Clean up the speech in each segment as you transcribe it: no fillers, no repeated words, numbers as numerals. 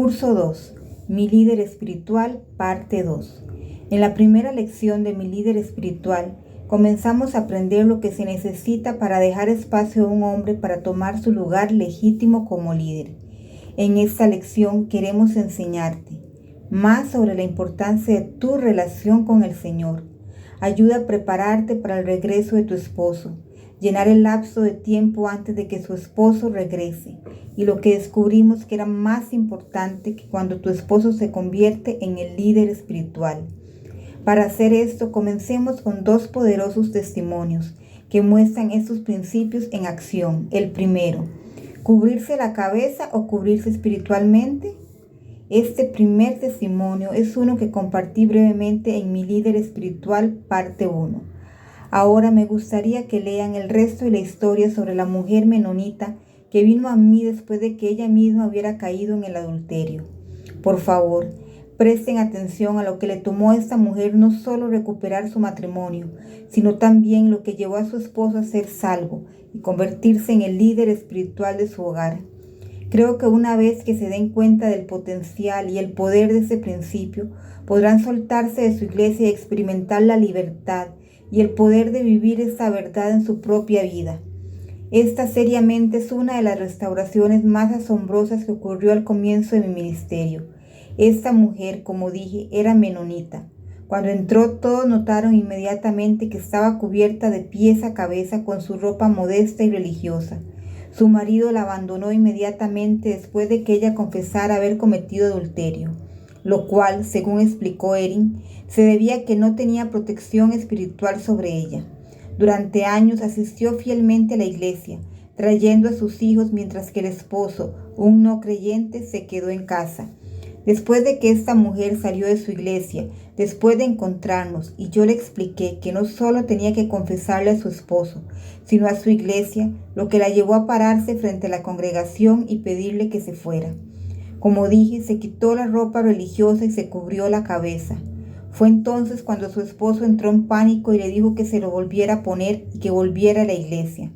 Curso 2. Mi líder espiritual, parte 2. En la primera lección de mi líder espiritual, comenzamos a aprender lo que se necesita para dejar espacio a un hombre para tomar su lugar legítimo como líder. En esta lección queremos enseñarte más sobre la importancia de tu relación con el Señor. Ayuda a prepararte para el regreso de tu esposo, llenar el lapso de tiempo antes de que su esposo regrese, y lo que descubrimos que era más importante que cuando tu esposo se convierte en el líder espiritual. Para hacer esto, comencemos con dos poderosos testimonios que muestran estos principios en acción. El primero, ¿cubrirse la cabeza o cubrirse espiritualmente? Este primer testimonio es uno que compartí brevemente en mi líder espiritual, parte 1. Ahora me gustaría que lean el resto de la historia sobre la mujer menonita que vino a mí después de que ella misma hubiera caído en el adulterio. Por favor, presten atención a lo que le tomó a esta mujer no solo recuperar su matrimonio, sino también lo que llevó a su esposo a ser salvo y convertirse en el líder espiritual de su hogar. Creo que una vez que se den cuenta del potencial y el poder de ese principio, podrán soltarse de su iglesia y experimentar la libertad y el poder de vivir esta verdad en su propia vida. Esta seriamente es una de las restauraciones más asombrosas que ocurrió al comienzo de mi ministerio. Esta mujer, como dije, era menonita. Cuando entró, todos notaron inmediatamente que estaba cubierta de pies a cabeza con su ropa modesta y religiosa. Su marido la abandonó inmediatamente después de que ella confesara haber cometido adulterio, lo cual, según explicó Erin, se debía a que no tenía protección espiritual sobre ella. Durante años asistió fielmente a la iglesia, trayendo a sus hijos mientras que el esposo, un no creyente, se quedó en casa. Después de que esta mujer salió de su iglesia, después de encontrarnos, y yo le expliqué que no solo tenía que confesarle a su esposo, sino a su iglesia, lo que la llevó a pararse frente a la congregación y pedirle que se fuera. Como dije, se quitó la ropa religiosa y se cubrió la cabeza. Fue entonces cuando su esposo entró en pánico y le dijo que se lo volviera a poner y que volviera a la iglesia.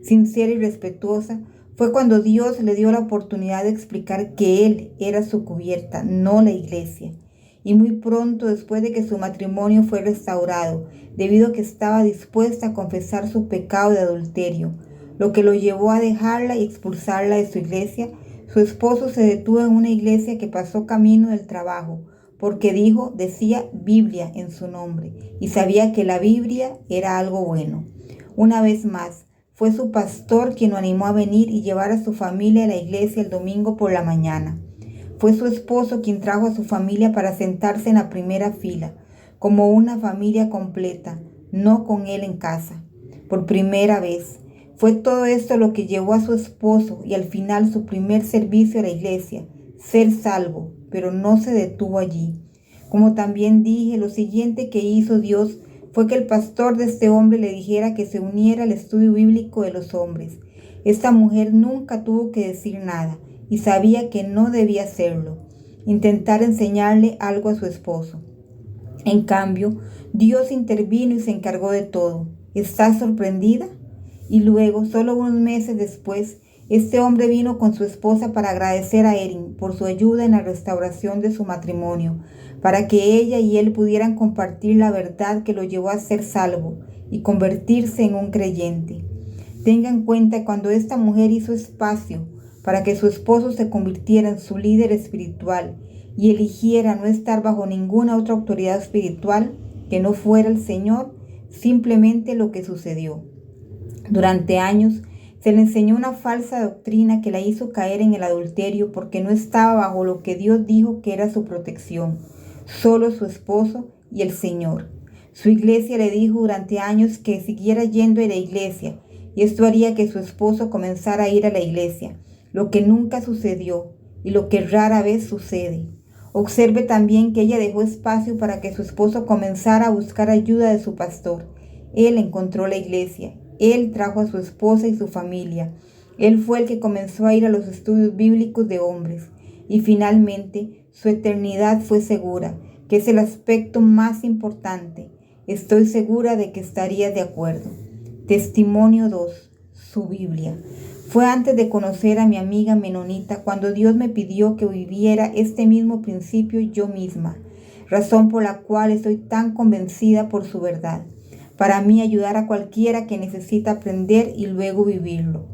Sincera y respetuosa, fue cuando Dios le dio la oportunidad de explicar que Él era su cubierta, no la iglesia. Y muy pronto después de que su matrimonio fue restaurado, debido a que estaba dispuesta a confesar su pecado de adulterio, lo que lo llevó a dejarla y expulsarla de su iglesia, su esposo se detuvo en una iglesia que pasó camino del trabajo, porque decía Biblia en su nombre, y sabía que la Biblia era algo bueno. Una vez más, fue su pastor quien lo animó a venir y llevar a su familia a la iglesia el domingo por la mañana. Fue su esposo quien trajo a su familia para sentarse en la primera fila, como una familia completa, no con él en casa. Por primera vez, fue todo esto lo que llevó a su esposo y al final su primer servicio a la iglesia, ser salvo, pero no se detuvo allí. Como también dije, lo siguiente que hizo Dios fue que el pastor de este hombre le dijera que se uniera al estudio bíblico de los hombres. Esta mujer nunca tuvo que decir nada y sabía que no debía hacerlo, intentar enseñarle algo a su esposo. En cambio, Dios intervino y se encargó de todo. ¿Estás sorprendida? Y luego, solo unos meses después, este hombre vino con su esposa para agradecer a Erin por su ayuda en la restauración de su matrimonio, para que ella y él pudieran compartir la verdad que lo llevó a ser salvo y convertirse en un creyente. Tenga en cuenta cuando esta mujer hizo espacio para que su esposo se convirtiera en su líder espiritual y eligiera no estar bajo ninguna otra autoridad espiritual que no fuera el Señor, simplemente lo que sucedió. Durante años se le enseñó una falsa doctrina que la hizo caer en el adulterio porque no estaba bajo lo que Dios dijo que era su protección, solo su esposo y el Señor. Su iglesia le dijo durante años que siguiera yendo a la iglesia y esto haría que su esposo comenzara a ir a la iglesia, lo que nunca sucedió y lo que rara vez sucede. Observe también que ella dejó espacio para que su esposo comenzara a buscar ayuda de su pastor. Él encontró la iglesia. Él trajo a su esposa y su familia. Él fue el que comenzó a ir a los estudios bíblicos de hombres. Y finalmente, su eternidad fue segura, que es el aspecto más importante. Estoy segura de que estarías de acuerdo. Testimonio 2. Su Biblia. Fue antes de conocer a mi amiga menonita cuando Dios me pidió que viviera este mismo principio yo misma, razón por la cual estoy tan convencida por su verdad. Para mí ayudar a cualquiera que necesita aprender y luego vivirlo.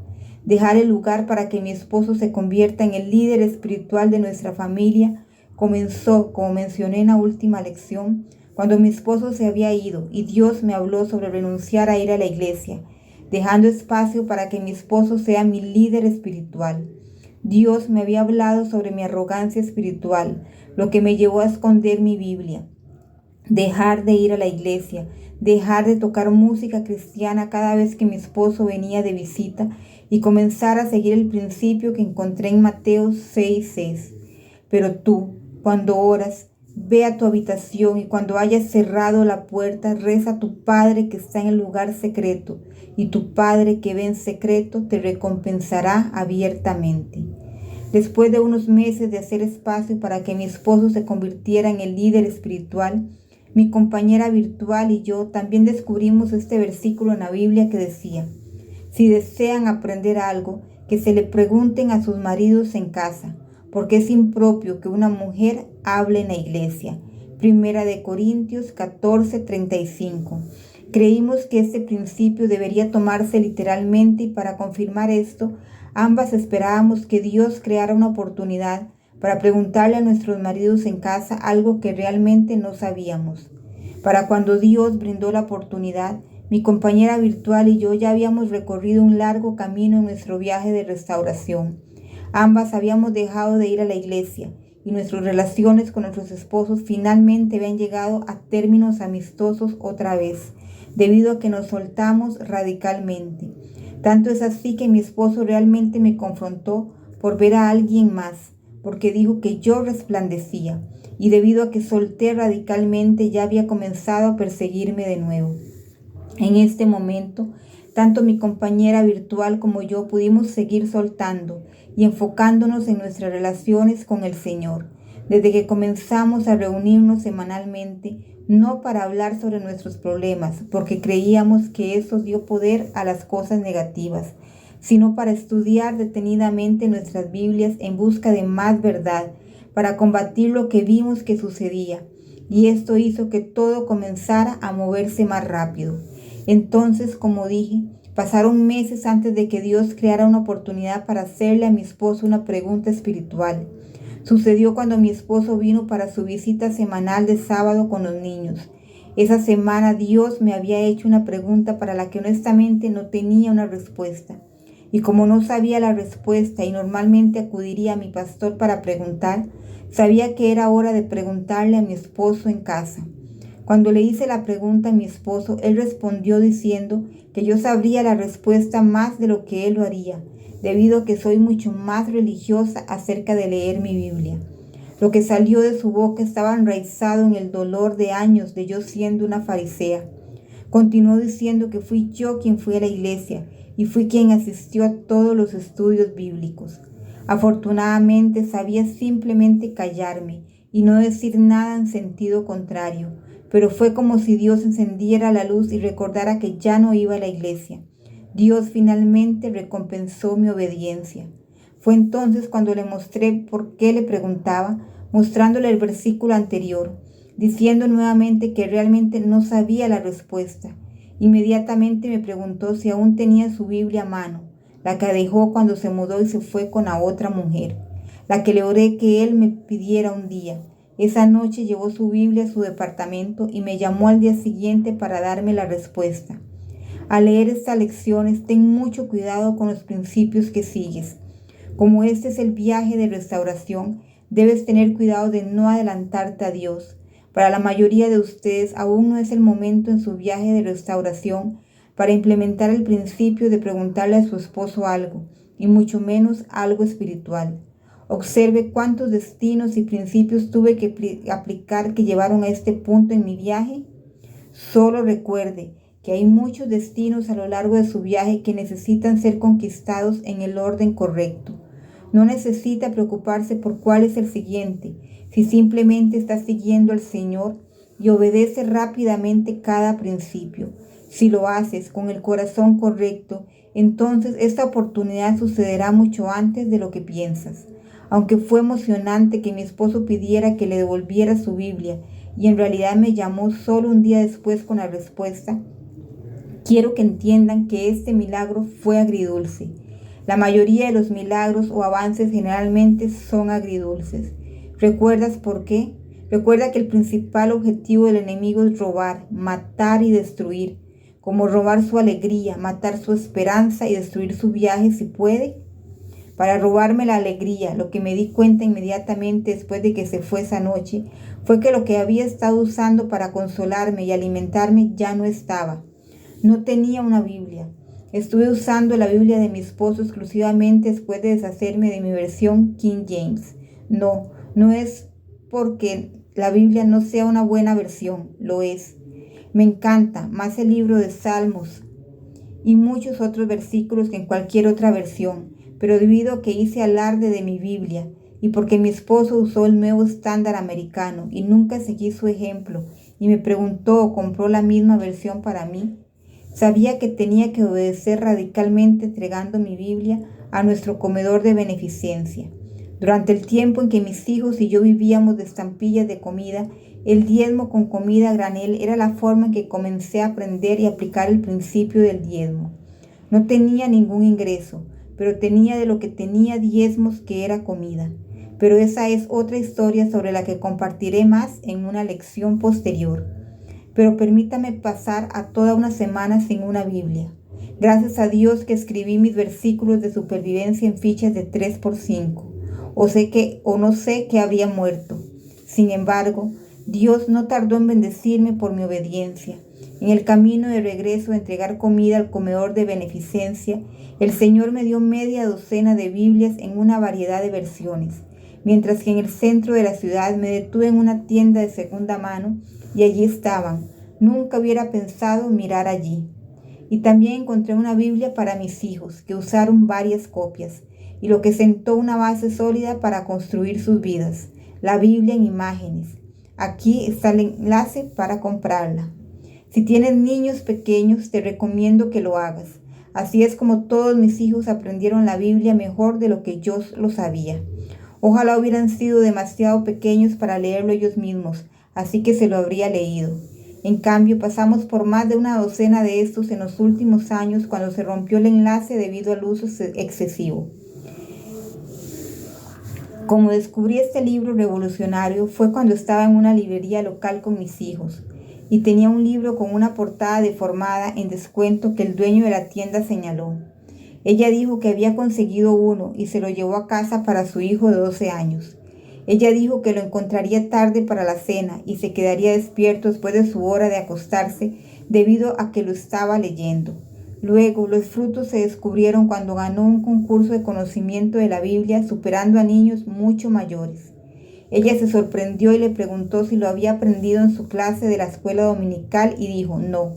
Dejar el lugar para que mi esposo se convierta en el líder espiritual de nuestra familia comenzó, como mencioné en la última lección, cuando mi esposo se había ido y Dios me habló sobre renunciar a ir a la iglesia, dejando espacio para que mi esposo sea mi líder espiritual. Dios me había hablado sobre mi arrogancia espiritual, lo que me llevó a esconder mi Biblia, dejar de ir a la iglesia, dejar de tocar música cristiana cada vez que mi esposo venía de visita y comenzar a seguir el principio que encontré en Mateo 6:6. Pero tú, cuando oras, ve a tu habitación y cuando hayas cerrado la puerta, reza a tu Padre que está en el lugar secreto, y tu Padre que ve en secreto te recompensará abiertamente. Después de unos meses de hacer espacio para que mi esposo se convirtiera en el líder espiritual, mi compañera virtual y yo también descubrimos este versículo en la Biblia que decía: si desean aprender algo, que se le pregunten a sus maridos en casa, porque es impropio que una mujer hable en la iglesia. Primera de Corintios 14:35. Creímos que este principio debería tomarse literalmente y para confirmar esto, ambas esperábamos que Dios creara una oportunidad para preguntarle a nuestros maridos en casa algo que realmente no sabíamos. Para cuando Dios brindó la oportunidad, mi compañera virtual y yo ya habíamos recorrido un largo camino en nuestro viaje de restauración. Ambas habíamos dejado de ir a la iglesia y nuestras relaciones con nuestros esposos finalmente habían llegado a términos amistosos otra vez, debido a que nos soltamos radicalmente. Tanto es así que mi esposo realmente me confrontó por ver a alguien más, porque dijo que yo resplandecía, y debido a que solté radicalmente ya había comenzado a perseguirme de nuevo. En este momento, tanto mi compañera virtual como yo pudimos seguir soltando y enfocándonos en nuestras relaciones con el Señor, desde que comenzamos a reunirnos semanalmente, no para hablar sobre nuestros problemas, porque creíamos que eso dio poder a las cosas negativas, sino para estudiar detenidamente nuestras Biblias en busca de más verdad, para combatir lo que vimos que sucedía, y esto hizo que todo comenzara a moverse más rápido. Entonces, como dije, pasaron meses antes de que Dios creara una oportunidad para hacerle a mi esposo una pregunta espiritual. Sucedió cuando mi esposo vino para su visita semanal de sábado con los niños. Esa semana Dios me había hecho una pregunta para la que honestamente no tenía una respuesta. Y como no sabía la respuesta y normalmente acudiría a mi pastor para preguntar, sabía que era hora de preguntarle a mi esposo en casa. Cuando le hice la pregunta a mi esposo, él respondió diciendo que yo sabría la respuesta más de lo que él lo haría, debido a que soy mucho más religiosa acerca de leer mi Biblia. Lo que salió de su boca estaba enraizado en el dolor de años de yo siendo una farisea. Continuó diciendo que fui yo quien fui a la iglesia y fui quien asistió a todos los estudios bíblicos. Afortunadamente sabía simplemente callarme y no decir nada en sentido contrario, pero fue como si Dios encendiera la luz y recordara que ya no iba a la iglesia. Dios finalmente recompensó mi obediencia. Fue entonces cuando le mostré por qué le preguntaba, mostrándole el versículo anterior, diciendo nuevamente que realmente no sabía la respuesta. Inmediatamente me preguntó si aún tenía su Biblia a mano, la que dejó cuando se mudó y se fue con la otra mujer, la que le oré que él me pidiera un día. Esa noche llevó su Biblia a su departamento y me llamó al día siguiente para darme la respuesta. Al leer estas lecciones, ten mucho cuidado con los principios que sigues. Como este es el viaje de restauración, debes tener cuidado de no adelantarte a Dios. Para la mayoría de ustedes aún no es el momento en su viaje de restauración para implementar el principio de preguntarle a su esposo algo, y mucho menos algo espiritual. Observe cuántos destinos y principios tuve que aplicar que llevaron a este punto en mi viaje. Solo recuerde que hay muchos destinos a lo largo de su viaje que necesitan ser conquistados en el orden correcto. No necesita preocuparse por cuál es el siguiente, si simplemente está siguiendo al Señor y obedece rápidamente cada principio. Si lo haces con el corazón correcto, entonces esta oportunidad sucederá mucho antes de lo que piensas. Aunque fue emocionante que mi esposo pidiera que le devolviera su Biblia y en realidad me llamó solo un día después con la respuesta, quiero que entiendan que este milagro fue agridulce. La mayoría de los milagros o avances generalmente son agridulces. ¿Recuerdas por qué? Recuerda que el principal objetivo del enemigo es robar, matar y destruir, como robar su alegría, matar su esperanza y destruir su viaje si puede. Para robarme la alegría, lo que me di cuenta inmediatamente después de que se fue esa noche, fue que lo que había estado usando para consolarme y alimentarme ya no estaba. No tenía una Biblia. Estuve usando la Biblia de mi esposo exclusivamente después de deshacerme de mi versión King James. No es porque la Biblia no sea una buena versión, lo es. Me encanta más el libro de Salmos y muchos otros versículos que en cualquier otra versión, pero debido a que hice alarde de mi Biblia y porque mi esposo usó el nuevo estándar americano y nunca seguí su ejemplo y me preguntó o compró la misma versión para mí, sabía que tenía que obedecer radicalmente entregando mi Biblia a nuestro comedor de beneficencia. Durante el tiempo en que mis hijos y yo vivíamos de estampillas de comida, el diezmo con comida a granel era la forma en que comencé a aprender y aplicar el principio del diezmo. No tenía ningún ingreso, pero tenía de lo que tenía diezmos que era comida. Pero esa es otra historia sobre la que compartiré más en una lección posterior. Pero permítame pasar a toda una semana sin una Biblia. Gracias a Dios que escribí mis versículos de supervivencia en fichas de 3x5. O no sé que habría muerto. Sin embargo, Dios no tardó en bendecirme por mi obediencia. En el camino de regreso a entregar comida al comedor de beneficencia, el Señor me dio media docena de Biblias en una variedad de versiones, mientras que en el centro de la ciudad me detuve en una tienda de segunda mano y allí estaban. Nunca hubiera pensado mirar allí. Y también encontré una Biblia para mis hijos, que usaron varias copias, y lo que sentó una base sólida para construir sus vidas, la Biblia en imágenes. Aquí está el enlace para comprarla. Si tienes niños pequeños, te recomiendo que lo hagas. Así es como todos mis hijos aprendieron la Biblia mejor de lo que yo lo sabía. Ojalá hubieran sido demasiado pequeños para leerlo ellos mismos, así que se lo habría leído. En cambio, pasamos por más de una docena de estos en los últimos años cuando se rompió el enlace debido al uso excesivo. Como descubrí este libro revolucionario fue cuando estaba en una librería local con mis hijos y tenía un libro con una portada deformada en descuento que el dueño de la tienda señaló. Ella dijo que había conseguido uno y se lo llevó a casa para su hijo de 12 años. Ella dijo que lo encontraría tarde para la cena y se quedaría despierto después de su hora de acostarse debido a que lo estaba leyendo. Luego, los frutos se descubrieron cuando ganó un concurso de conocimiento de la Biblia, superando a niños mucho mayores. Ella se sorprendió y le preguntó si lo había aprendido en su clase de la escuela dominical y dijo, no,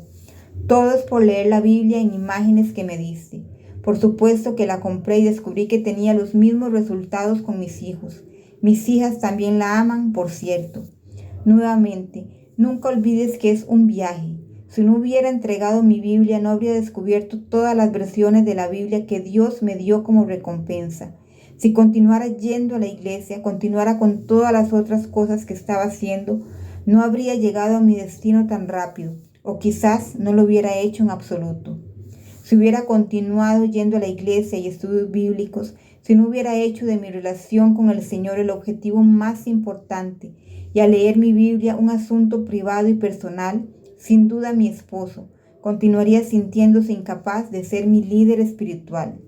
todo es por leer la Biblia en imágenes que me diste. Por supuesto que la compré y descubrí que tenía los mismos resultados con mis hijos. Mis hijas también la aman, por cierto. Nuevamente, nunca olvides que es un viaje. Si no hubiera entregado mi Biblia, no habría descubierto todas las versiones de la Biblia que Dios me dio como recompensa. Si continuara yendo a la iglesia, continuara con todas las otras cosas que estaba haciendo, no habría llegado a mi destino tan rápido, o quizás no lo hubiera hecho en absoluto. Si hubiera continuado yendo a la iglesia y estudios bíblicos, si no hubiera hecho de mi relación con el Señor el objetivo más importante y al leer mi Biblia un asunto privado y personal, sin duda mi esposo continuaría sintiéndose incapaz de ser mi líder espiritual.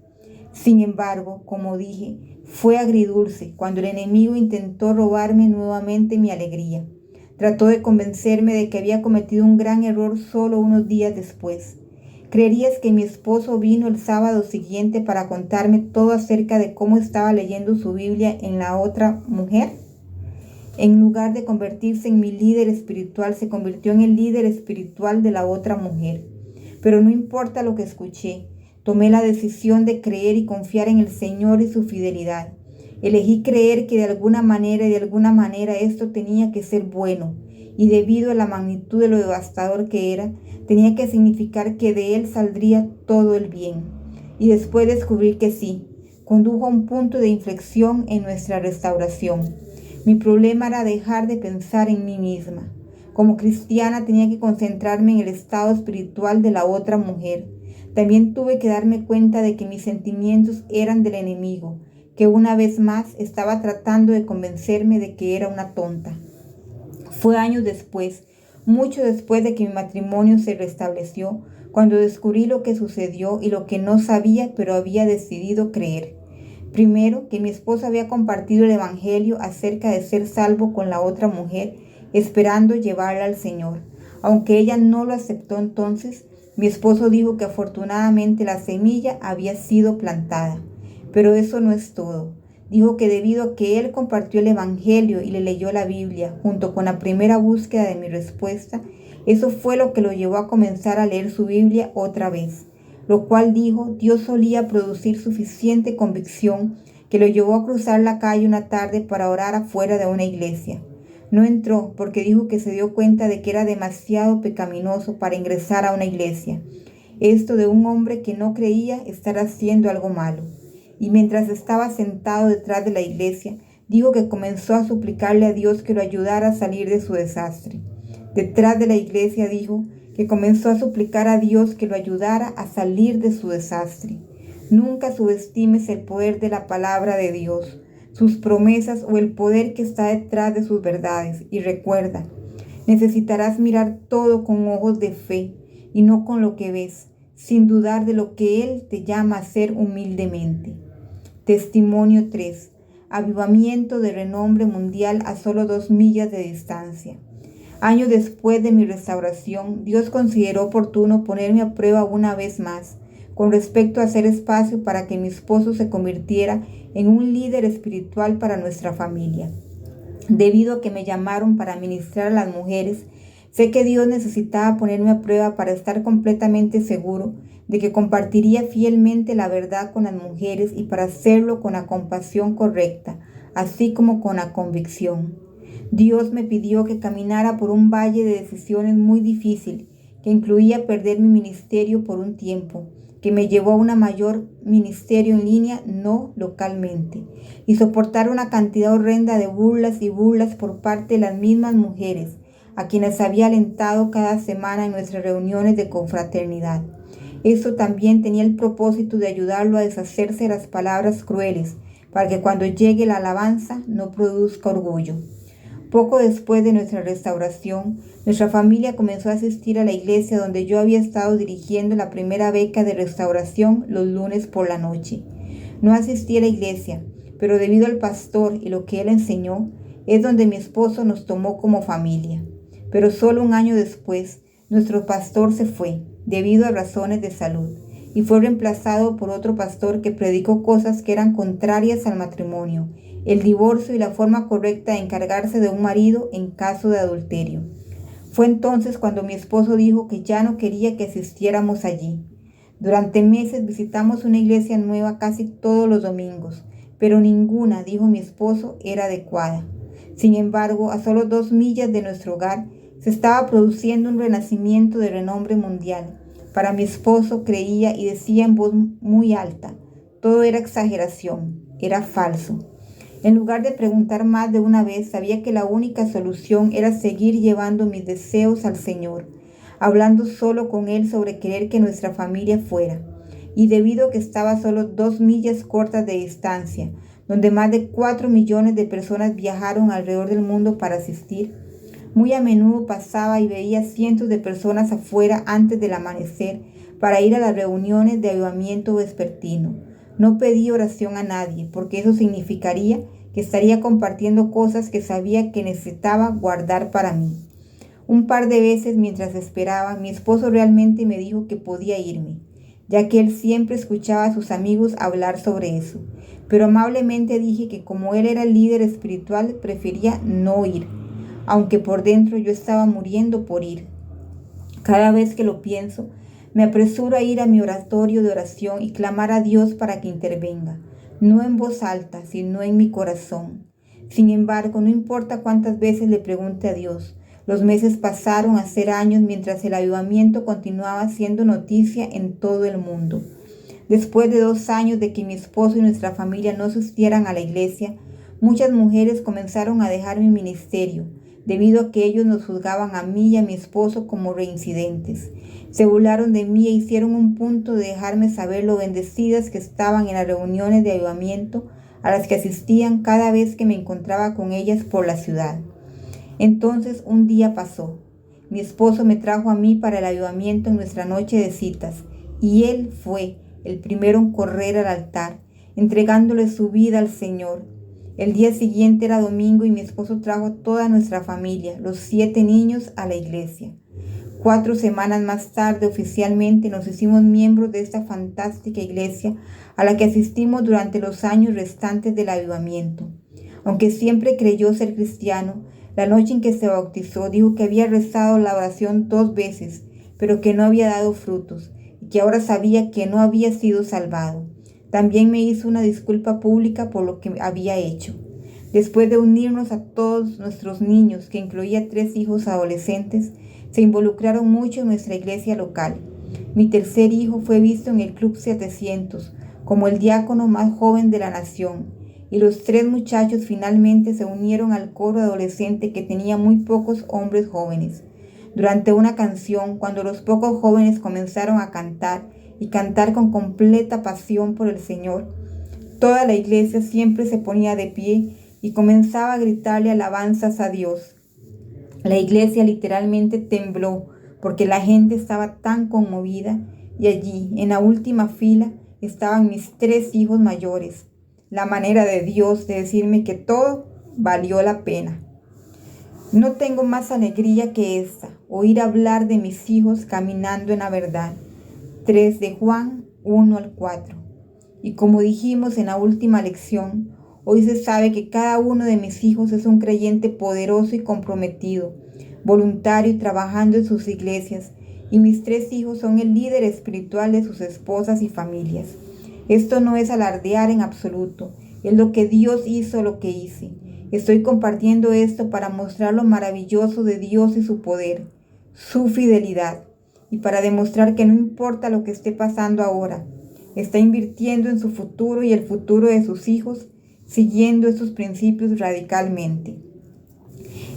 Sin embargo, como dije, fue agridulce cuando el enemigo intentó robarme nuevamente mi alegría. Trató de convencerme de que había cometido un gran error solo unos días después. ¿Creerías que mi esposo vino el sábado siguiente para contarme todo acerca de cómo estaba leyendo su Biblia en la otra mujer? En lugar de convertirse en mi líder espiritual, se convirtió en el líder espiritual de la otra mujer. Pero no importa lo que escuché, tomé la decisión de creer y confiar en el Señor y su fidelidad. Elegí creer que de alguna manera esto tenía que ser bueno, y debido a la magnitud de lo devastador que era, tenía que significar que de él saldría todo el bien. y después descubrí que sí, condujo a un punto de inflexión en nuestra restauración. Mi problema era dejar de pensar en mí misma. Como cristiana tenía que concentrarme en el estado espiritual de la otra mujer. También tuve que darme cuenta de que mis sentimientos eran del enemigo, que una vez más estaba tratando de convencerme de que era una tonta. Fue años después, mucho después de que mi matrimonio se restableció, cuando descubrí lo que sucedió y lo que no sabía, pero había decidido creer. Primero, que mi esposo había compartido el evangelio acerca de ser salvo con la otra mujer, esperando llevarla al Señor. Aunque ella no lo aceptó entonces, mi esposo dijo que afortunadamente la semilla había sido plantada. Pero eso no es todo. Dijo que debido a que él compartió el evangelio y le leyó la Biblia junto con la primera búsqueda de mi respuesta, eso fue lo que lo llevó a comenzar a leer su Biblia otra vez, lo cual dijo Dios solía producir suficiente convicción que lo llevó a cruzar la calle una tarde para orar afuera de una iglesia. No entró porque dijo que se dio cuenta de que era demasiado pecaminoso para ingresar a una iglesia. Esto de un hombre que no creía estar haciendo algo malo. Y mientras estaba sentado detrás de la iglesia, dijo que comenzó a suplicarle a Dios que lo ayudara a salir de su desastre. Detrás de la iglesia dijo que comenzó a suplicar a Dios que lo ayudara a salir de su desastre. Nunca subestimes el poder de la palabra de Dios, sus promesas o el poder que está detrás de sus verdades. Y recuerda, necesitarás mirar todo con ojos de fe y no con lo que ves, sin dudar de lo que Él te llama a hacer humildemente. Testimonio 3. Avivamiento de renombre mundial a solo 2 millas de distancia. Años después de mi restauración, Dios consideró oportuno ponerme a prueba una vez más con respecto a hacer espacio para que mi esposo se convirtiera en un líder espiritual para nuestra familia. Debido a que me llamaron para ministrar a las mujeres, sé que Dios necesitaba ponerme a prueba para estar completamente seguro de que compartiría fielmente la verdad con las mujeres y para hacerlo con la compasión correcta, así como con la convicción. Dios me pidió que caminara por un valle de decisiones muy difícil, que incluía perder mi ministerio por un tiempo, que me llevó a un mayor ministerio en línea, no localmente, y soportar una cantidad horrenda de burlas y burlas por parte de las mismas mujeres, a quienes había alentado cada semana en nuestras reuniones de confraternidad. Esto también tenía el propósito de ayudarlo a deshacerse de las palabras crueles, para que cuando llegue la alabanza no produzca orgullo. Poco después de nuestra restauración, nuestra familia comenzó a asistir a la iglesia donde yo había estado dirigiendo la primera beca de restauración los lunes por la noche. No asistí a la iglesia, pero debido al pastor y lo que él enseñó, es donde mi esposo nos tomó como familia. Pero solo un año después, nuestro pastor se fue, debido a razones de salud, y fue reemplazado por otro pastor que predicó cosas que eran contrarias al matrimonio, el divorcio y la forma correcta de encargarse de un marido en caso de adulterio. Fue entonces cuando mi esposo dijo que ya no quería que asistiéramos allí. Durante meses visitamos una iglesia nueva casi todos los domingos, pero ninguna, dijo mi esposo, era adecuada. Sin embargo, a solo 2 millas de nuestro hogar, se estaba produciendo un renacimiento de renombre mundial. Para mi esposo creía y decía en voz muy alta, todo era exageración, era falso. En lugar de preguntar más de una vez, sabía que la única solución era seguir llevando mis deseos al Señor, hablando solo con Él sobre querer que nuestra familia fuera. Y debido a que estaba solo 2 millas cortas de distancia, donde más de 4 millones de personas viajaron alrededor del mundo para asistir, muy a menudo pasaba y veía cientos de personas afuera antes del amanecer para ir a las reuniones de avivamiento vespertino. No pedí oración a nadie, porque eso significaría que estaría compartiendo cosas que sabía que necesitaba guardar para mí. Un par de veces mientras esperaba, mi esposo realmente me dijo que podía irme, ya que él siempre escuchaba a sus amigos hablar sobre eso. Pero amablemente dije que como él era el líder espiritual, prefería no ir, aunque por dentro yo estaba muriendo por ir. Cada vez que lo pienso, me apresuro a ir a mi oratorio de oración y clamar a Dios para que intervenga, no en voz alta, sino en mi corazón. Sin embargo, no importa cuántas veces le pregunte a Dios, los meses pasaron a ser años mientras el avivamiento continuaba siendo noticia en todo el mundo. Después de 2 años de que mi esposo y nuestra familia no asistieran a la iglesia, muchas mujeres comenzaron a dejar mi ministerio, debido a que ellos nos juzgaban a mí y a mi esposo como reincidentes. Se burlaron de mí e hicieron un punto de dejarme saber lo bendecidas que estaban en las reuniones de avivamiento a las que asistían cada vez que me encontraba con ellas por la ciudad. Entonces un día pasó. Mi esposo me trajo a mí para el avivamiento en nuestra noche de citas, y él fue el primero en correr al altar, entregándole su vida al Señor. El día siguiente era domingo y mi esposo trajo a toda nuestra familia, los 7 niños, a la iglesia. 4 semanas más tarde, oficialmente, nos hicimos miembros de esta fantástica iglesia a la que asistimos durante los años restantes del avivamiento. Aunque siempre creyó ser cristiano, la noche en que se bautizó dijo que había rezado la oración 2 veces, pero que no había dado frutos y que ahora sabía que no había sido salvado. También me hizo una disculpa pública por lo que había hecho. Después de unirnos a todos nuestros niños, que incluía 3 hijos adolescentes, se involucraron mucho en nuestra iglesia local. Mi tercer hijo fue visto en el Club 700 como el diácono más joven de la nación, y los 3 muchachos finalmente se unieron al coro adolescente que tenía muy pocos hombres jóvenes. Durante una canción, cuando los pocos jóvenes comenzaron a cantar y cantar con completa pasión por el Señor, toda la iglesia siempre se ponía de pie y comenzaba a gritarle alabanzas a Dios. La iglesia literalmente tembló porque la gente estaba tan conmovida, y allí, en la última fila, estaban mis 3 hijos mayores. La manera de Dios de decirme que todo valió la pena. No tengo más alegría que esta, oír hablar de mis hijos caminando en la verdad. 3 de Juan 1 al 4. Y como dijimos en la última lección, hoy se sabe que cada uno de mis hijos es un creyente poderoso y comprometido, voluntario y trabajando en sus iglesias, y mis 3 hijos son el líder espiritual de sus esposas y familias. Esto no es alardear en absoluto, es lo que Dios hizo, lo que hice. Estoy compartiendo esto para mostrar lo maravilloso de Dios y su poder, su fidelidad, y para demostrar que no importa lo que esté pasando ahora, está invirtiendo en su futuro y el futuro de sus hijos, siguiendo esos principios radicalmente.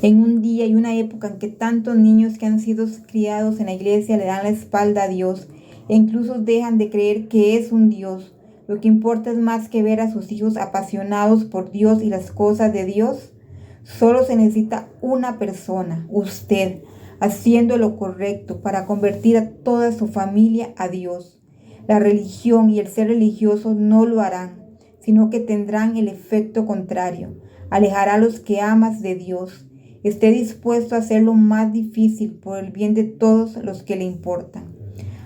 En un día y una época en que tantos niños que han sido criados en la iglesia le dan la espalda a Dios e incluso dejan de creer que es un Dios, lo que importa es más que ver a sus hijos apasionados por Dios y las cosas de Dios. Solo se necesita una persona, usted, haciendo lo correcto para convertir a toda su familia a Dios. La religión y el ser religioso no lo harán, sino que tendrán el efecto contrario. Alejará a los que amas de Dios. Esté dispuesto a hacer lo más difícil por el bien de todos los que le importan.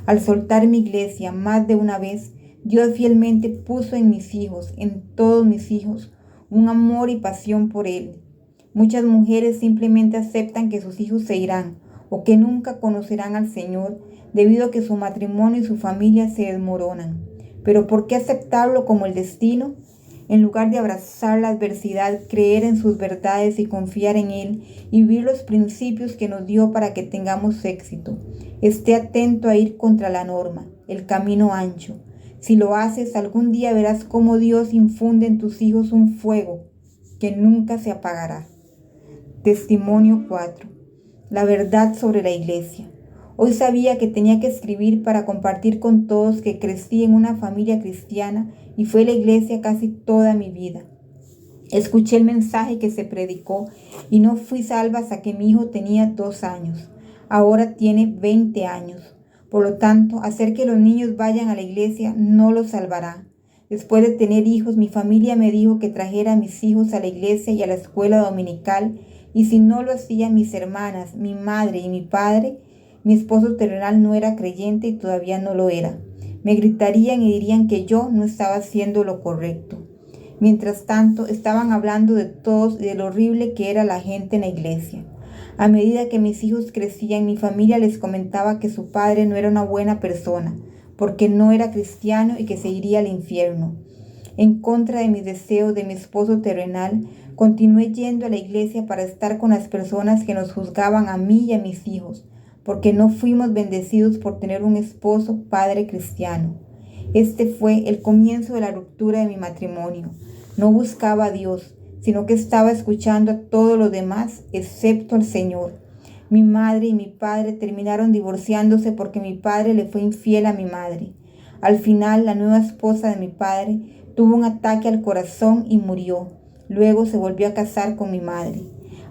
Al soltar mi iglesia más de una vez, Dios fielmente puso en mis hijos, en todos mis hijos, un amor y pasión por Él. Muchas mujeres simplemente aceptan que sus hijos se irán o que nunca conocerán al Señor debido a que su matrimonio y su familia se desmoronan. Pero ¿por qué aceptarlo como el destino? En lugar de abrazar la adversidad, creer en sus verdades y confiar en Él y vivir los principios que nos dio para que tengamos éxito. Esté atento a ir contra la norma, el camino ancho. Si lo haces, algún día verás cómo Dios infunde en tus hijos un fuego que nunca se apagará. Testimonio 4. La verdad sobre la iglesia. Hoy sabía que tenía que escribir para compartir con todos que crecí en una familia cristiana y fue la iglesia casi toda mi vida. Escuché el mensaje que se predicó y no fui salva hasta que mi hijo tenía 2 años. Ahora tiene 20 años. Por lo tanto, hacer que los niños vayan a la iglesia no los salvará. Después de tener hijos, mi familia me dijo que trajera a mis hijos a la iglesia y a la escuela dominical, y si no lo hacían mis hermanas, mi madre y mi padre, mi esposo terrenal no era creyente y todavía no lo era. Me gritarían y dirían que yo no estaba haciendo lo correcto. Mientras tanto, estaban hablando de todos y de lo horrible que era la gente en la iglesia. A medida que mis hijos crecían, mi familia les comentaba que su padre no era una buena persona, porque no era cristiano y que se iría al infierno. En contra de mis deseos de mi esposo terrenal, continué yendo a la iglesia para estar con las personas que nos juzgaban a mí y a mis hijos, porque no fuimos bendecidos por tener un esposo padre cristiano. Este fue el comienzo de la ruptura de mi matrimonio. No buscaba a Dios, sino que estaba escuchando a todos los demás, excepto al Señor. Mi madre y mi padre terminaron divorciándose porque mi padre le fue infiel a mi madre. Al final, la nueva esposa de mi padre tuvo un ataque al corazón y murió. Luego se volvió a casar con mi madre.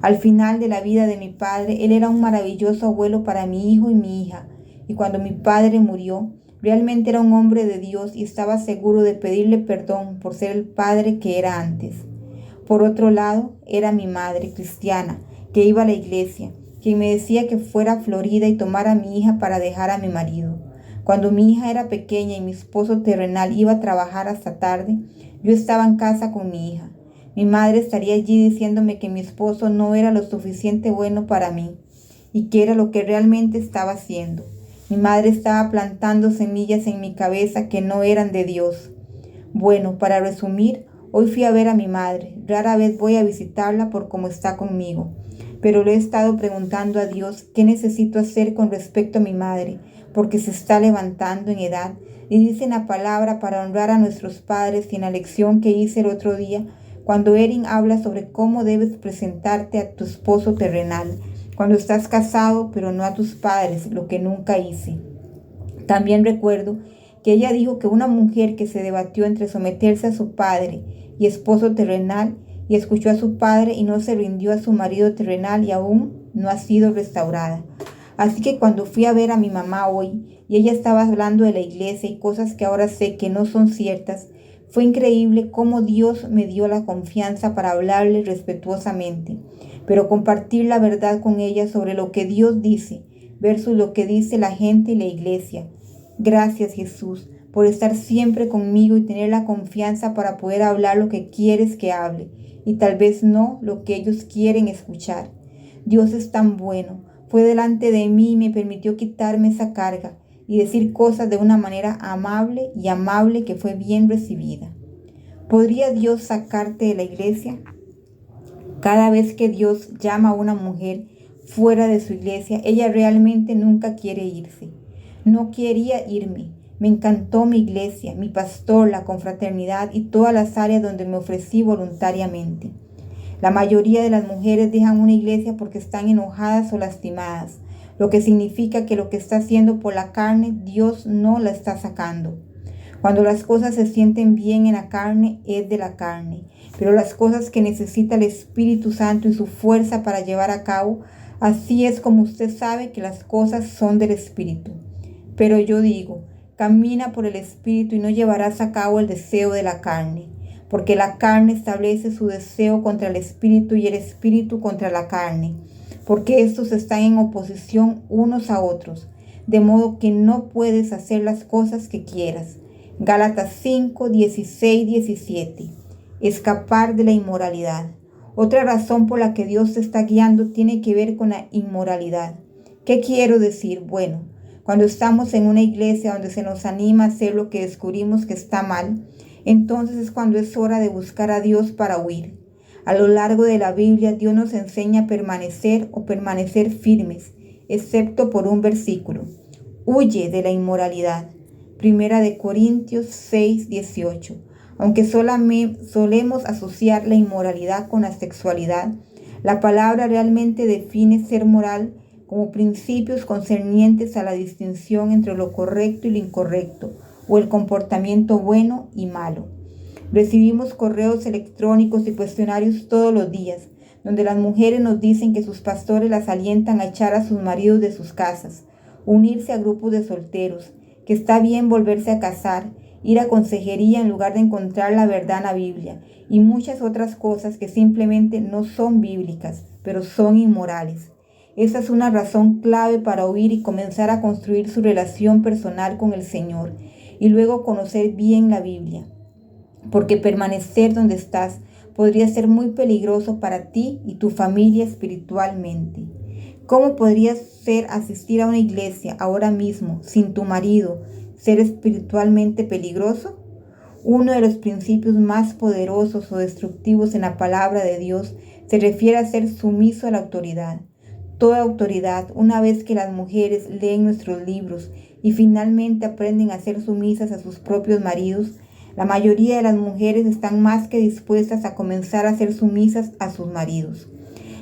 Al final de la vida de mi padre, él era un maravilloso abuelo para mi hijo y mi hija. Y cuando mi padre murió, realmente era un hombre de Dios y estaba seguro de pedirle perdón por ser el padre que era antes. Por otro lado, era mi madre cristiana, que iba a la iglesia, quien me decía que fuera a Florida y tomara a mi hija para dejar a mi marido. Cuando mi hija era pequeña y mi esposo terrenal iba a trabajar hasta tarde, yo estaba en casa con mi hija. Mi madre estaría allí diciéndome que mi esposo no era lo suficiente bueno para mí y que era lo que realmente estaba haciendo. Mi madre estaba plantando semillas en mi cabeza que no eran de Dios. Bueno, para resumir, hoy fui a ver a mi madre. Rara vez voy a visitarla por cómo está conmigo, pero le he estado preguntando a Dios qué necesito hacer con respecto a mi madre, porque se está levantando en edad y dice en la palabra para honrar a nuestros padres y en la lección que hice el otro día, cuando Erin habla sobre cómo debes presentarte a tu esposo terrenal, cuando estás casado, pero no a tus padres, lo que nunca hice. También recuerdo que ella dijo que una mujer que se debatió entre someterse a su padre y esposo terrenal y escuchó a su padre y no se rindió a su marido terrenal y aún no ha sido restaurada. Así que cuando fui a ver a mi mamá hoy y ella estaba hablando de la iglesia y cosas que ahora sé que no son ciertas, fue increíble cómo Dios me dio la confianza para hablarle respetuosamente, pero compartir la verdad con ella sobre lo que Dios dice versus lo que dice la gente y la iglesia. Gracias, Jesús, por estar siempre conmigo y tener la confianza para poder hablar lo que quieres que hable y tal vez no lo que ellos quieren escuchar. Dios es tan bueno. Fue delante de mí y me permitió quitarme esa carga y decir cosas de una manera amable que fue bien recibida. ¿Podría Dios sacarte de la iglesia? Cada vez que Dios llama a una mujer fuera de su iglesia, ella realmente nunca quiere irse. No quería irme. Me encantó mi iglesia, mi pastor, la confraternidad y todas las áreas donde me ofrecí voluntariamente. La mayoría de las mujeres dejan una iglesia porque están enojadas o lastimadas, lo que significa que lo que está haciendo por la carne, Dios no la está sacando. Cuando las cosas se sienten bien en la carne, es de la carne, pero las cosas que necesita el Espíritu Santo y su fuerza para llevar a cabo, así es como usted sabe que las cosas son del Espíritu. Pero yo digo, camina por el Espíritu y no llevarás a cabo el deseo de la carne, porque la carne establece su deseo contra el Espíritu y el Espíritu contra la carne, porque estos están en oposición unos a otros, de modo que no puedes hacer las cosas que quieras. Gálatas 5, 16, 17. Escapar de la inmoralidad. Otra razón por la que Dios te está guiando tiene que ver con la inmoralidad. ¿Qué quiero decir? Bueno, cuando estamos en una iglesia donde se nos anima a hacer lo que descubrimos que está mal, entonces es cuando es hora de buscar a Dios para huir. A lo largo de la Biblia, Dios nos enseña a permanecer o permanecer firmes, excepto por un versículo. Huye de la inmoralidad. Primera de Corintios 6, 18. Aunque solemos asociar la inmoralidad con la sexualidad, la palabra realmente define ser moral como principios concernientes a la distinción entre lo correcto y lo incorrecto, o el comportamiento bueno y malo. Recibimos correos electrónicos y cuestionarios todos los días, donde las mujeres nos dicen que sus pastores las alientan a echar a sus maridos de sus casas, unirse a grupos de solteros, que está bien volverse a casar, ir a consejería en lugar de encontrar la verdad en la Biblia, y muchas otras cosas que simplemente no son bíblicas, pero son inmorales. Esa es una razón clave para huir y comenzar a construir su relación personal con el Señor, y luego conocer bien la Biblia. Porque permanecer donde estás podría ser muy peligroso para ti y tu familia espiritualmente. ¿Cómo podría ser asistir a una iglesia ahora mismo sin tu marido ser espiritualmente peligroso? Uno de los principios más poderosos o destructivos en la palabra de Dios se refiere a ser sumiso a la autoridad. Toda autoridad, una vez que las mujeres leen nuestros libros y finalmente aprenden a ser sumisas a sus propios maridos, la mayoría de las mujeres están más que dispuestas a comenzar a ser sumisas a sus maridos.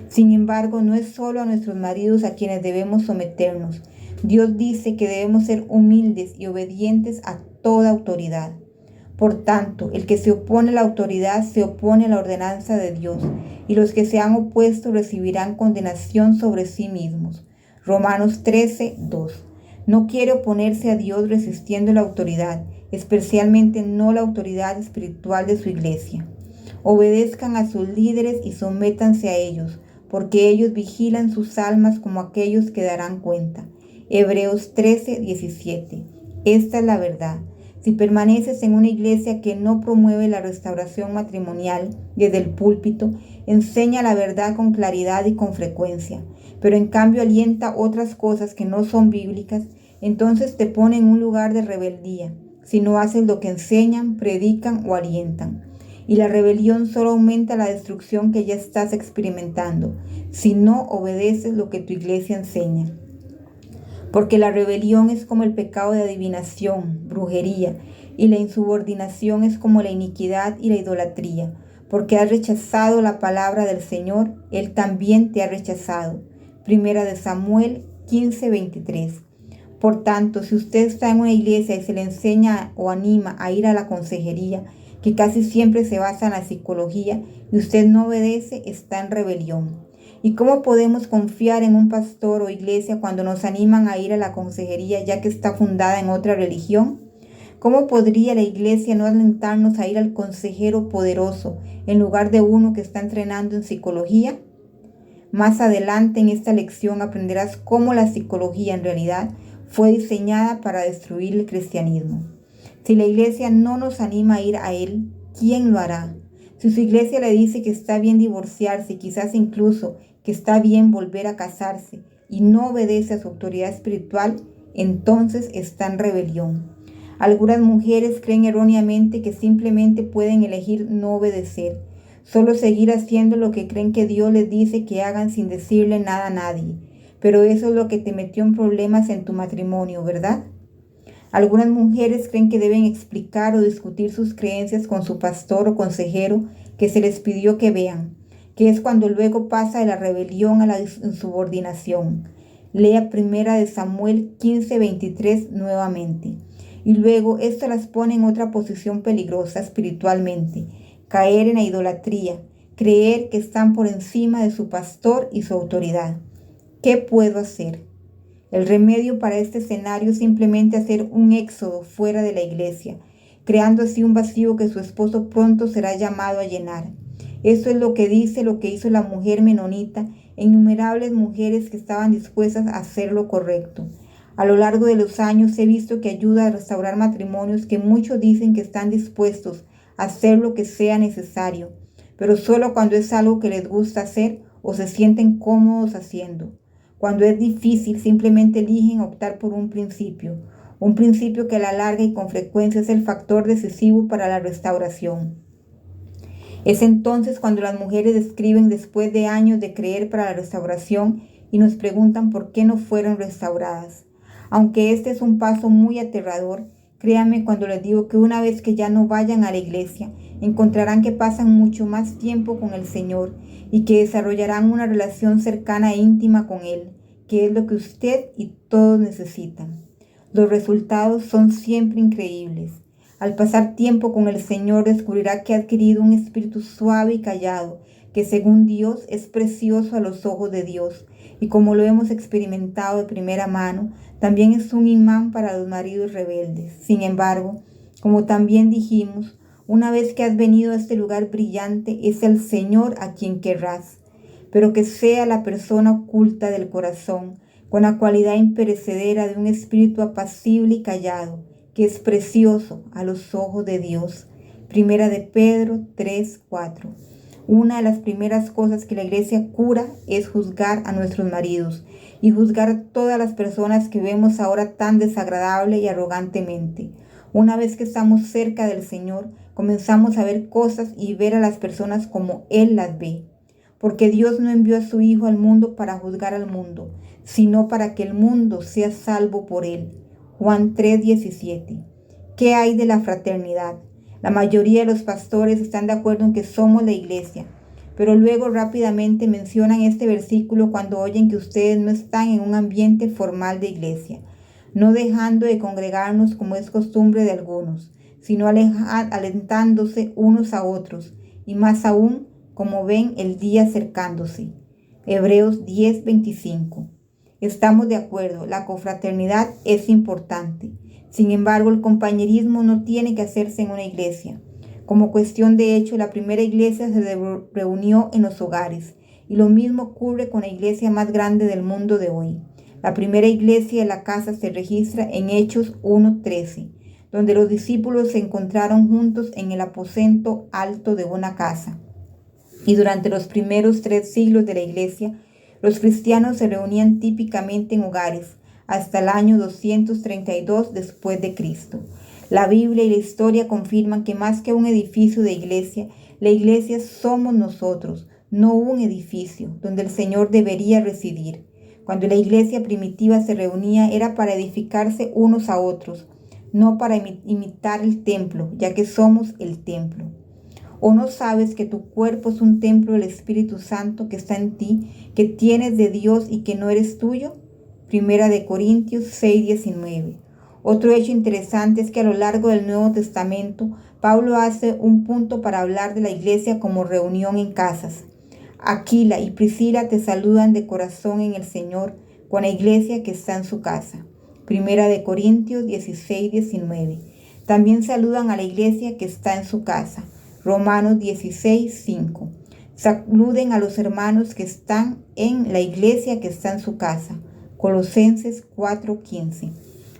Sin embargo, no es solo a nuestros maridos a quienes debemos someternos. Dios dice que debemos ser humildes y obedientes a toda autoridad. Por tanto, el que se opone a la autoridad se opone a la ordenanza de Dios, y los que se han opuesto recibirán condenación sobre sí mismos. Romanos 13:2. No quiere oponerse a Dios resistiendo la autoridad, especialmente no la autoridad espiritual de su iglesia. Obedezcan a sus líderes y sométanse a ellos, porque ellos vigilan sus almas como aquellos que darán cuenta. Hebreos 13:17. Esta es la verdad. Si permaneces en una iglesia que no promueve la restauración matrimonial desde el púlpito, enseña la verdad con claridad y con frecuencia, pero en cambio alienta otras cosas que no son bíblicas, entonces te pone en un lugar de rebeldía, si no haces lo que enseñan, predican o alientan. Y la rebelión solo aumenta la destrucción que ya estás experimentando, si no obedeces lo que tu iglesia enseña. Porque la rebelión es como el pecado de adivinación, brujería, y la insubordinación es como la iniquidad y la idolatría. Porque has rechazado la palabra del Señor, Él también te ha rechazado. Primera de Samuel 15:23. Por tanto, si usted está en una iglesia y se le enseña o anima a ir a la consejería, que casi siempre se basa en la psicología, y usted no obedece, está en rebelión. ¿Y cómo podemos confiar en un pastor o iglesia cuando nos animan a ir a la consejería ya que está fundada en otra religión? ¿Cómo podría la iglesia no alentarnos a ir al consejero poderoso en lugar de uno que está entrenando en psicología? Más adelante en esta lección aprenderás cómo la psicología en realidad fue diseñada para destruir el cristianismo. Si la iglesia no nos anima a ir a él, ¿quién lo hará? Si su iglesia le dice que está bien divorciarse y quizás incluso que está bien volver a casarse y no obedece a su autoridad espiritual, entonces está en rebelión. Algunas mujeres creen erróneamente que simplemente pueden elegir no obedecer, solo seguir haciendo lo que creen que Dios les dice que hagan sin decirle nada a nadie. Pero eso es lo que te metió en problemas en tu matrimonio, ¿verdad? Algunas mujeres creen que deben explicar o discutir sus creencias con su pastor o consejero que se les pidió que vean, que es cuando luego pasa de la rebelión a la insubordinación. Lea Primera de Samuel 15:23 nuevamente. Y luego esto las pone en otra posición peligrosa espiritualmente, caer en la idolatría, creer que están por encima de su pastor y su autoridad. ¿Qué puedo hacer? El remedio para este escenario es simplemente hacer un éxodo fuera de la iglesia, creando así un vacío que su esposo pronto será llamado a llenar. Eso es lo que dice lo que hizo la mujer menonita e innumerables mujeres que estaban dispuestas a hacer lo correcto. A lo largo de los años he visto que ayuda a restaurar matrimonios que muchos dicen que están dispuestos a hacer lo que sea necesario, pero solo cuando es algo que les gusta hacer o se sienten cómodos haciendo. Cuando es difícil, simplemente eligen optar por un principio que a la larga y con frecuencia es el factor decisivo para la restauración. Es entonces cuando las mujeres escriben después de años de creer para la restauración y nos preguntan por qué no fueron restauradas. Aunque este es un paso muy aterrador, créanme cuando les digo que una vez que ya no vayan a la iglesia, encontrarán que pasan mucho más tiempo con el Señor y que desarrollarán una relación cercana e íntima con Él, que es lo que usted y todos necesitan. Los resultados son siempre increíbles. Al pasar tiempo con el Señor descubrirá que ha adquirido un espíritu suave y callado, que según Dios es precioso a los ojos de Dios, y como lo hemos experimentado de primera mano, también es un imán para los maridos rebeldes. Sin embargo, como también dijimos, una vez que has venido a este lugar brillante, es el Señor a quien querrás, pero que sea la persona oculta del corazón, con la cualidad imperecedera de un espíritu apacible y callado, que es precioso a los ojos de Dios. Primera de Pedro 3:4. Una de las primeras cosas que la iglesia cura es juzgar a nuestros maridos y juzgar a todas las personas que vemos ahora tan desagradable y arrogantemente. Una vez que estamos cerca del Señor, comenzamos a ver cosas y ver a las personas como Él las ve. Porque Dios no envió a su Hijo al mundo para juzgar al mundo, sino para que el mundo sea salvo por Él. Juan 3:17. ¿Qué hay de la fraternidad? La mayoría de los pastores están de acuerdo en que somos la iglesia, pero luego rápidamente mencionan este versículo cuando oyen que ustedes no están en un ambiente formal de iglesia, no dejando de congregarnos como es costumbre de algunos, sino alentándose unos a otros, y más aún como ven el día acercándose. Hebreos 10:25. Estamos de acuerdo, la confraternidad es importante. Sin embargo, el compañerismo no tiene que hacerse en una iglesia. Como cuestión de hecho, la primera iglesia se reunió en los hogares, y lo mismo ocurre con la iglesia más grande del mundo de hoy. La primera iglesia de la casa se registra en Hechos 1:13, donde los discípulos se encontraron juntos en el aposento alto de una casa. Y durante los primeros 3 siglos de la iglesia, los cristianos se reunían típicamente en hogares, hasta el año 232 después de Cristo. La Biblia y la historia confirman que más que un edificio de iglesia, la iglesia somos nosotros, no un edificio donde el Señor debería residir. Cuando la iglesia primitiva se reunía era para edificarse unos a otros, no para imitar el templo, ya que somos el templo. ¿O no sabes que tu cuerpo es un templo del Espíritu Santo que está en ti, que tienes de Dios y que no eres tuyo? Primera de Corintios 6:19. Otro hecho interesante es que a lo largo del Nuevo Testamento, Pablo hace un punto para hablar de la iglesia como reunión en casas. Aquila y Priscila te saludan de corazón en el Señor con la iglesia que está en su casa. Primera de Corintios 16:19. También saludan a la iglesia que está en su casa. Romanos 16:5. Saluden a los hermanos que están en la iglesia que está en su casa. Colosenses 4:15.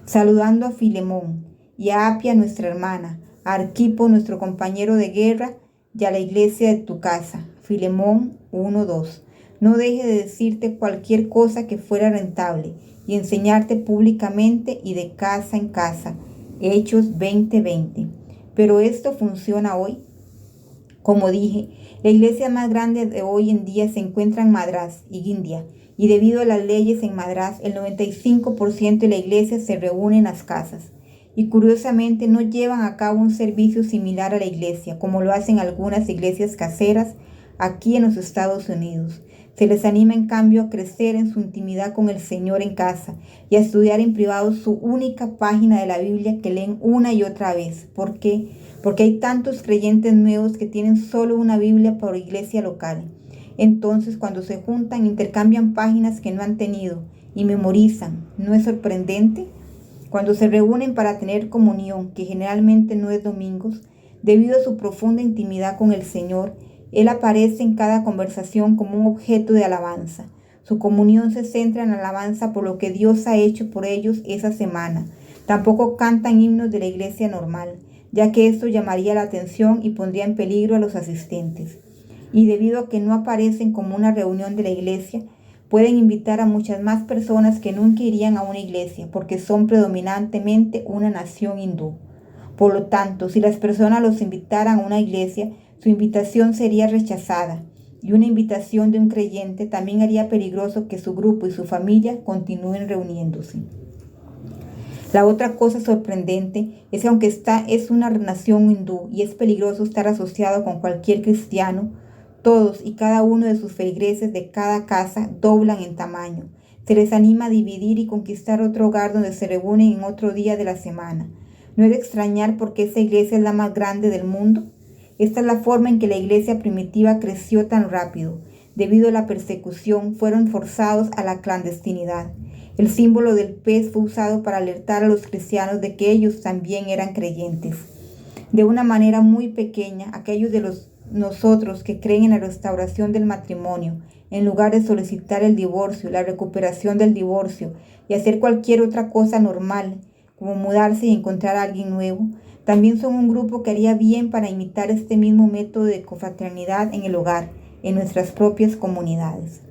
Saludando a Filemón y a Apia nuestra hermana, a Arquipo nuestro compañero de guerra y a la iglesia de tu casa. Filemón 1:2. No deje de decirte cualquier cosa que fuera rentable y enseñarte públicamente y de casa en casa. Hechos 20:20. Pero esto funciona hoy. Como dije, la iglesia más grande de hoy en día se encuentra en Madrás, India, y debido a las leyes en Madrás, el 95% de la iglesia se reúne en las casas. Y curiosamente no llevan a cabo un servicio similar a la iglesia, como lo hacen algunas iglesias caseras aquí en los Estados Unidos. Se les anima en cambio a crecer en su intimidad con el Señor en casa y a estudiar en privado su única página de la Biblia que leen una y otra vez. ¿Por qué? Porque hay tantos creyentes nuevos que tienen solo una Biblia por iglesia local. Entonces, cuando se juntan, intercambian páginas que no han tenido y memorizan. ¿No es sorprendente? Cuando se reúnen para tener comunión, que generalmente no es domingos, debido a su profunda intimidad con el Señor, Él aparece en cada conversación como un objeto de alabanza. Su comunión se centra en alabanza por lo que Dios ha hecho por ellos esa semana. Tampoco cantan himnos de la iglesia normal, ya que esto llamaría la atención y pondría en peligro a los asistentes. Y debido a que no aparecen como una reunión de la iglesia, pueden invitar a muchas más personas que nunca irían a una iglesia, porque son predominantemente una nación hindú. Por lo tanto, si las personas los invitaran a una iglesia, su invitación sería rechazada, y una invitación de un creyente también haría peligroso que su grupo y su familia continúen reuniéndose. La otra cosa sorprendente es que aunque esta es una nación hindú y es peligroso estar asociado con cualquier cristiano, todos y cada uno de sus feligreses de cada casa doblan en tamaño. Se les anima a dividir y conquistar otro hogar donde se reúnen en otro día de la semana. ¿No es de extrañar porque esa iglesia es la más grande del mundo? Esta es la forma en que la iglesia primitiva creció tan rápido. Debido a la persecución, fueron forzados a la clandestinidad. El símbolo del pez fue usado para alertar a los cristianos de que ellos también eran creyentes. De una manera muy pequeña, aquellos de nosotros que creen en la restauración del matrimonio, en lugar de solicitar el divorcio, la recuperación del divorcio y hacer cualquier otra cosa normal, como mudarse y encontrar a alguien nuevo, también son un grupo que haría bien para imitar este mismo método de confraternidad en el hogar, en nuestras propias comunidades.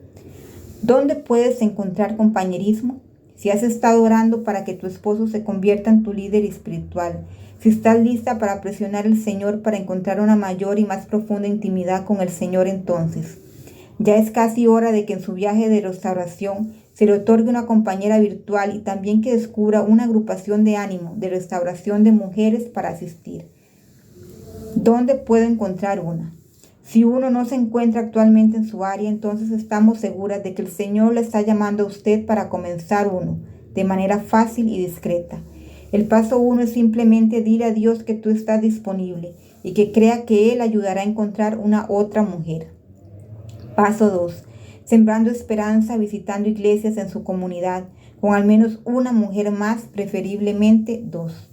¿Dónde puedes encontrar compañerismo? Si has estado orando para que tu esposo se convierta en tu líder espiritual, si estás lista para presionar al Señor para encontrar una mayor y más profunda intimidad con el Señor, entonces Ya es casi hora de que en su viaje de restauración se le otorgue una compañera virtual y también que descubra una agrupación de ánimo de restauración de mujeres para asistir. ¿Dónde puedo encontrar una? Si uno no se encuentra actualmente en su área, entonces estamos seguras de que el Señor le está llamando a usted para comenzar uno, de manera fácil y discreta. El paso 1 es simplemente dile a Dios que tú estás disponible y que crea que Él ayudará a encontrar una otra mujer. Paso 2. Sembrando esperanza, visitando iglesias en su comunidad, con al menos una mujer más, preferiblemente 2.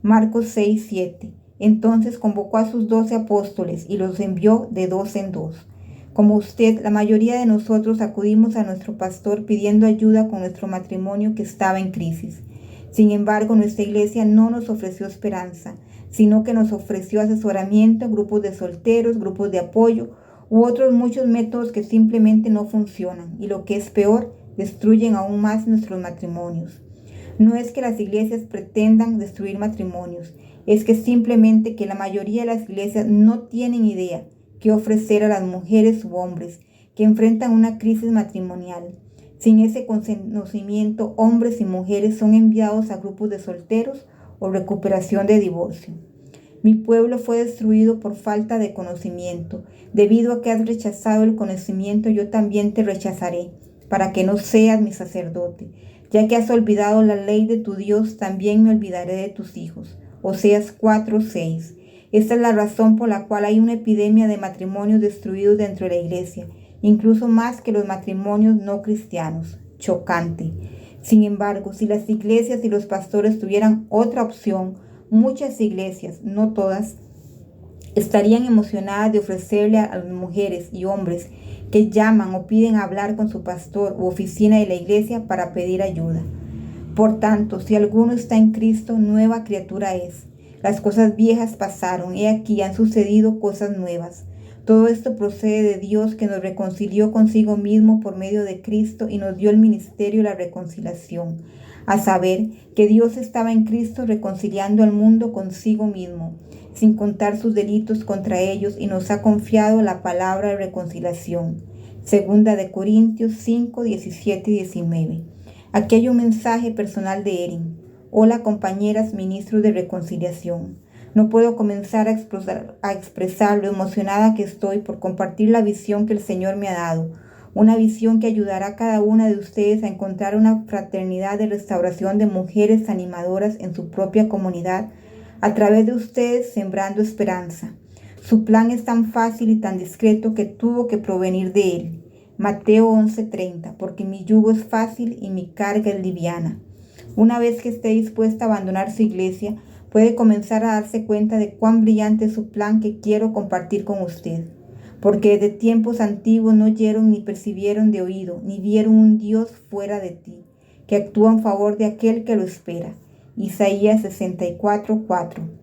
Marcos 6:7. Entonces convocó a sus 12 apóstoles y los envió de 2 en 2. Como usted, la mayoría de nosotros acudimos a nuestro pastor pidiendo ayuda con nuestro matrimonio que estaba en crisis. Sin embargo, nuestra iglesia no nos ofreció esperanza, sino que nos ofreció asesoramiento, grupos de solteros, grupos de apoyo u otros muchos métodos que simplemente no funcionan y, lo que es peor, destruyen aún más nuestros matrimonios. No es que las iglesias pretendan destruir matrimonios, es que simplemente que la mayoría de las iglesias no tienen idea qué ofrecer a las mujeres u hombres que enfrentan una crisis matrimonial. Sin ese conocimiento, hombres y mujeres son enviados a grupos de solteros o recuperación de divorcio. Mi pueblo fue destruido por falta de conocimiento. Debido a que has rechazado el conocimiento, yo también te rechazaré, para que no seas mi sacerdote. Ya que has olvidado la ley de tu Dios, también me olvidaré de tus hijos. Oseas 4:6. Esta es la razón por la cual hay una epidemia de matrimonios destruidos dentro de la iglesia, incluso más que los matrimonios no cristianos. Chocante. Sin embargo, si las iglesias y los pastores tuvieran otra opción, muchas iglesias, no todas, estarían emocionadas de ofrecerle a las mujeres y hombres que llaman o piden hablar con su pastor u oficina de la iglesia para pedir ayuda. Por tanto, si alguno está en Cristo, nueva criatura es. Las cosas viejas pasaron, he aquí han sucedido cosas nuevas. Todo esto procede de Dios, que nos reconcilió consigo mismo por medio de Cristo y nos dio el ministerio de la reconciliación. A saber, que Dios estaba en Cristo reconciliando al mundo consigo mismo, sin contar sus delitos contra ellos, y nos ha confiado la palabra de reconciliación. Segunda de Corintios 5:17 y 19. Aquí hay un mensaje personal de Erin. Hola, compañeras, ministros de reconciliación. No puedo comenzar a expresar lo emocionada que estoy por compartir la visión que el Señor me ha dado. Una visión que ayudará a cada una de ustedes a encontrar una fraternidad de restauración de mujeres animadoras en su propia comunidad, a través de ustedes sembrando esperanza. Su plan es tan fácil y tan discreto que tuvo que provenir de Él. Mateo 11:30, porque mi yugo es fácil y mi carga es liviana. Una vez que esté dispuesta a abandonar su iglesia, puede comenzar a darse cuenta de cuán brillante es su plan que quiero compartir con usted. Porque desde tiempos antiguos no oyeron ni percibieron de oído, ni vieron un Dios fuera de ti, que actúa en favor de aquel que lo espera. Isaías 64:4.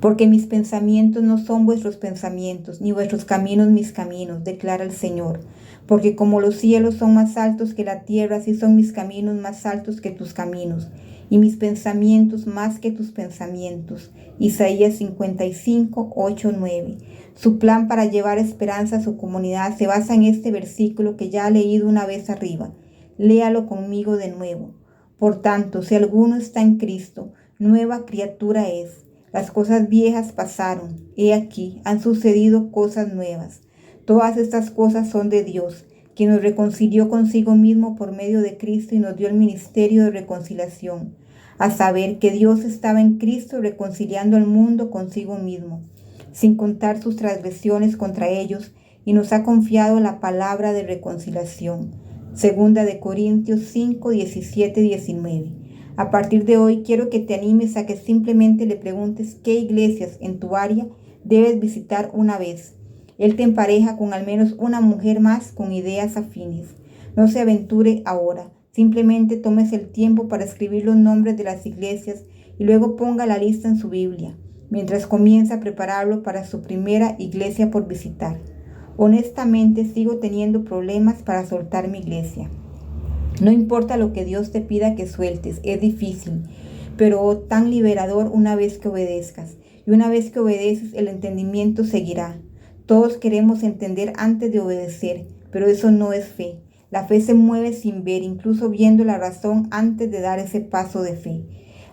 Porque mis pensamientos no son vuestros pensamientos, ni vuestros caminos mis caminos, declara el Señor. Porque como los cielos son más altos que la tierra, así son mis caminos más altos que tus caminos, y mis pensamientos más que tus pensamientos. Isaías 55:8-9. Su plan para llevar esperanza a su comunidad se basa en este versículo que ya he leído una vez arriba. Léalo conmigo de nuevo. Por tanto, si alguno está en Cristo, nueva criatura es. Las cosas viejas pasaron, he aquí, han sucedido cosas nuevas. Todas estas cosas son de Dios, quien nos reconcilió consigo mismo por medio de Cristo y nos dio el ministerio de reconciliación. A saber, que Dios estaba en Cristo reconciliando al mundo consigo mismo, sin contar sus transgresiones contra ellos, y nos ha confiado la palabra de reconciliación. Segunda de Corintios 5:17-19. A partir de hoy quiero que te animes a que simplemente le preguntes qué iglesias en tu área debes visitar una vez. Él te empareja con al menos una mujer más con ideas afines. No se aventure ahora. Simplemente tómese el tiempo para escribir los nombres de las iglesias y luego ponga la lista en su Biblia, mientras comienza a prepararlo para su primera iglesia por visitar. Honestamente, sigo teniendo problemas para soltar mi iglesia. No importa lo que Dios te pida que sueltes, es difícil, pero tan liberador una vez que obedezcas. Y una vez que obedeces, el entendimiento seguirá. Todos queremos entender antes de obedecer, pero eso no es fe. La fe se mueve sin ver, incluso viendo la razón antes de dar ese paso de fe.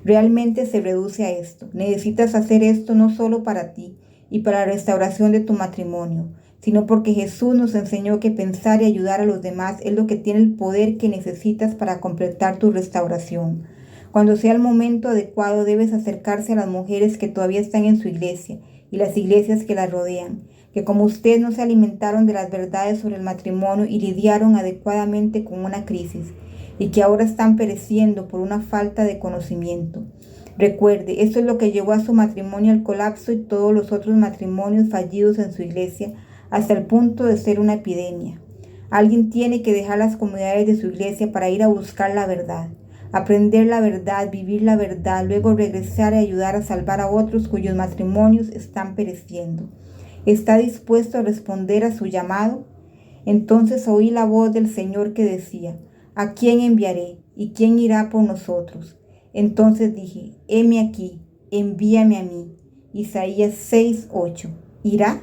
Realmente se reduce a esto. Necesitas hacer esto no solo para ti y para la restauración de tu matrimonio, sino porque Jesús nos enseñó que pensar y ayudar a los demás es lo que tiene el poder que necesitas para completar tu restauración. Cuando sea el momento adecuado, debes acercarse a las mujeres que todavía están en su iglesia y las iglesias que las rodean, que como usted no se alimentaron de las verdades sobre el matrimonio y lidiaron adecuadamente con una crisis, y que ahora están pereciendo por una falta de conocimiento. Recuerde, esto es lo que llevó a su matrimonio al colapso y todos los otros matrimonios fallidos en su iglesia, hasta el punto de ser una epidemia. Alguien tiene que dejar las comunidades de su iglesia para ir a buscar la verdad, aprender la verdad, vivir la verdad, luego regresar y ayudar a salvar a otros cuyos matrimonios están pereciendo. ¿Está dispuesto a responder a su llamado? Entonces oí la voz del Señor que decía: ¿a quién enviaré? ¿Y quién irá por nosotros? Entonces dije: heme aquí, envíame a mí. Isaías 6:8. ¿Irá?